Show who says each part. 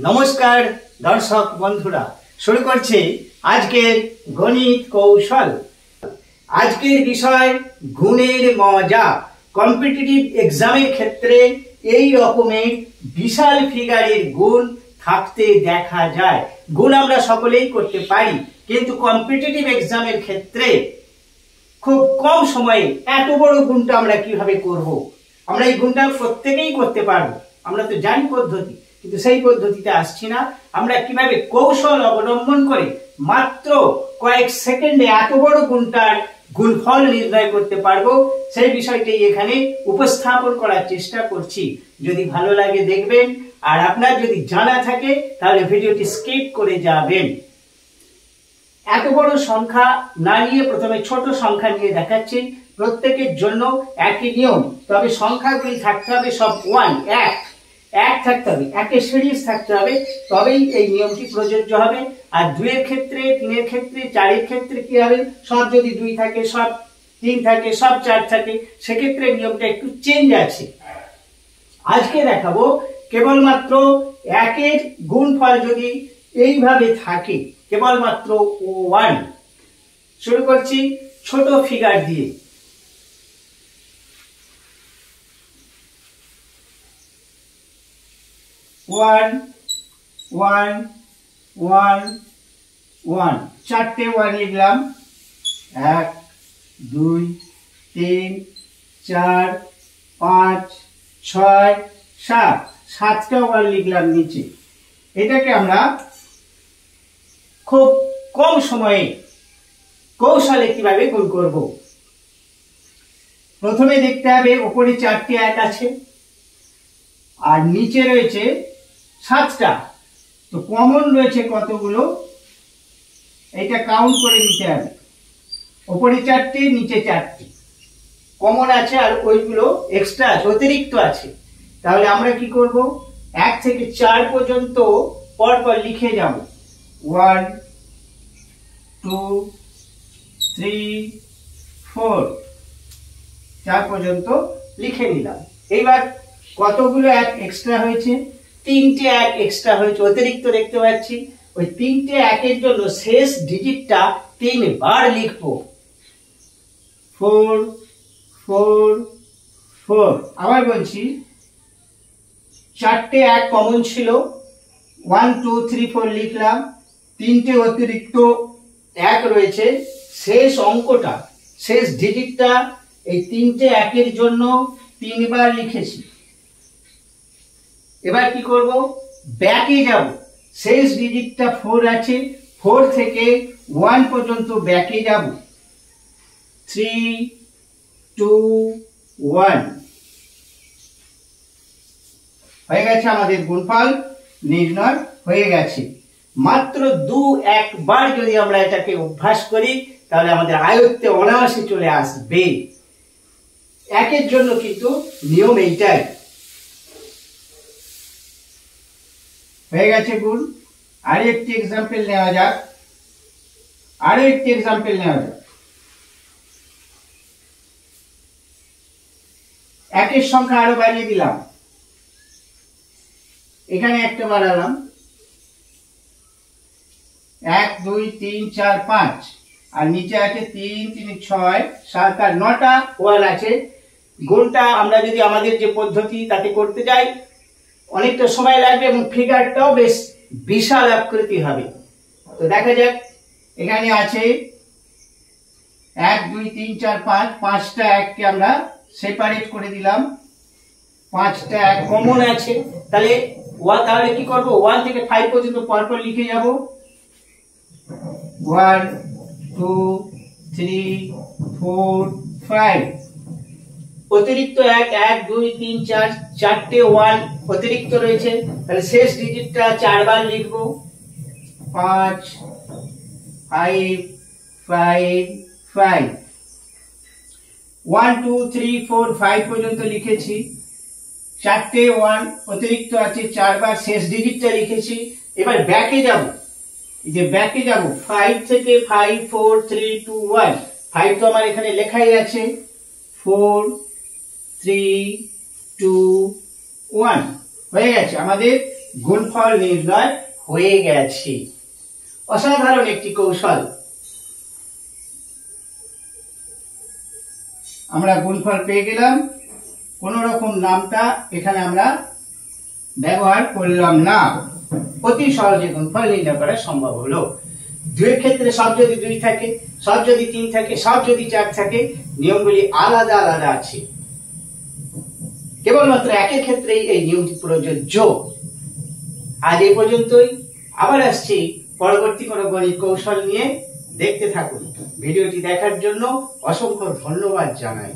Speaker 1: নমস্কার দর্শক বন্ধুরা, শুরু করছি আজকের গণিত কৌশল। আজকের বিষয় গুণের মজা। কম্পিটিটিভ এক্সামের ক্ষেত্রে এই রকমের বিশাল ফিগারের গুণ থাকতে দেখা যায়। গুণ আমরা সকলেই করতে পারি, কিন্তু কম্পিটিটিভ এক্সামের ক্ষেত্রে খুব কম সময়ে এত বড় গুণটা আমরা কিভাবে করব। আমরা এই গুণটা প্রত্যেকেই করতে পারবো, আমরা তো জানি পদ্ধতি, কিন্তু সেই পদ্ধতিতে আসছি না। আমরা কিভাবে কৌশল অবলম্বন করে মাত্র কয়েক সেকেন্ডে এত বড় গুণটার গুণফল নির্ণয় করতে পারবো, সেই বিষয়টি এখানে উপস্থাপন করার চেষ্টা করছি। যদি ভালো লাগে দেখবেন, আর আপনার যদি জানা থাকে তাহলে ভিডিওটি স্কিপ করে যাবেন। এত বড় সংখ্যা না নিয়ে প্রথমে ছোট সংখ্যা নিয়ে দেখাচ্ছি। প্রত্যেকের জন্য একই নিয়ম, তবে সংখ্যাগুলি থাকতে হবে সব এক থাকতে হবে, একের সিরিজ থাকতে হবে, তবেই এই নিয়মটি প্রযোজ্য হবে। আর 2 এর ক্ষেত্রে, 3 এর ক্ষেত্রে, 4 এর ক্ষেত্রে কি হবে, সব যদি 2 থাকে, সব 3 থাকে, সব 4 থাকে, সেক্ষেত্রে নিয়মটা একটু চেঞ্জ আছে। আজকে দেখাবো কেবলমাত্র একের গুণফল যদি এইভাবে থাকে, কেবলমাত্র 1। শুরু করছি ছোট ফিগার দিয়ে। 1 1 1 1, 4টে 1 লিখলাম। 1 2 3 4 5 6 7, 7টা 1 লিখলাম নিচে। এটাকে আমরা খুব কম সময়ে কৌশলে কিভাবে গুণ করব। প্রথমে দেখতে হবে উপরে 4টে 1 আছে আর নিচে রয়েছে 7টা, তো কমন রয়েছে কতগুলো এটা কাউন্ট করে নিতে হবে। উপরে 4টে, নিচে 4টে কমন আছে, আর ওইগুলো এক্সট্রা আছে, অতিরিক্ত আছে। তাহলে আমরা কি করব, 1 থেকে 4 পর্যন্ত পরপর লিখে যাব। 1 2 3 4, 4 পর্যন্ত লিখে নিলাম। এইবার কতগুলো 1 এক্সট্রা হয়েছে, 3টে 1 এক্সট্রা হয়েছে, অতিরিক্ত দেখতে পাচ্ছি। ওই 3টে 1 এর জন্য শেষ ডিজিটটা 3 বার লিখবো। 4 4 4। আবার বলছি, 4টে 1 কমন ছিল, 1 2 3 4 লিখলাম। 3টে অতিরিক্ত 1 রয়েছে, শেষ অঙ্কটা, শেষ ডিজিটটা এই 3টে 1 এর জন্য 3 বার লিখেছি। এবার কি করব, ব্যাকে যাব। শেষ ডিজিটটা 4 আছে, 4 থেকে 1 পর্যন্ত ব্যাকে যাব। 3 2 1 হয়ে গেছে। আমাদের গুণফল নির্ণয় হয়ে গেছে। মাত্র 2-1 বার যদি আমরা এটাকে অভ্যাস করি, তাহলে আমাদের আয়ত্তে অনায়াসে চলে আসবে। একের জন্য কিন্তু নিয়ম এইটাই। হয়ে গেছে গুণ। আরো একটি এক্সাম্পল নেওয়া যাক। একের সংখ্যা আরো বাড়িয়ে দিলাম, এখানে একটা বাড়ালাম। 1 2 3 4 5, আর নিচে আছে 3 3 6 7 8 9টা 1 আছে। গুণটা আমরা যদি আমাদের যে পদ্ধতি তাতে করতে যাই, অনেকটা সময় লাগবে এবং ফিগারটাও বেশ বিশাল আকৃতি হবে। তো দেখা যাক, এখানে আছে 1 2 3 4 5, 5টা 1কে আমরা সেপারেট করে দিলাম। 5টা 1 কমন আছে, তাহলে কি করব, 1 থেকে 5 পর্যন্ত পরপর লিখে যাব। 1 2 3 4 5। অতিরিক্ত 1 1 2 3 4, 4টে 1 অতিরিক্ত রয়েছে, তাহলে শেষ ডিজিটটা 4 বার লিখব। 5 5 5 5। 1 2 3 4 5 পর্যন্ত লিখেছি। 4টে 1 অতিরিক্ত আছে, 4 বার শেষ ডিজিটটা লিখেছি। এবার ব্যাকে যাব। এই যে ব্যাকে যাব, 5 থেকে 5 4 3 2 1। 5 তো আমার এখানে লেখাই আছে। 4 3 2 1 হয়ে গেছে। আমাদের গুণফল নির্ণয় হয়ে গেছে। অসাধারণ একটি কৌশল। আমরা গুণফল পেয়ে গেলাম, কোন রকম নামটা এখানে আমরা ব্যবহার করলাম না, অতি সহজে গুণফল নির্ণয় করা সম্ভব হলো। দুইয়ের ক্ষেত্রে সব যদি 2 থাকে, সব যদি 3 থাকে, সব যদি 4 থাকে, নিয়মগুলি আলাদা আলাদা আছে। কেবলমাত্র একের ক্ষেত্রেই এই নিয়মটি প্রযোজ্য। আজ এই পর্যন্তই, আবার আসছি পরবর্তী কোনো গণিত কৌশল নিয়ে। দেখতে থাকুন। ভিডিওটি দেখার জন্য অসংখ্য ধন্যবাদ জানাই।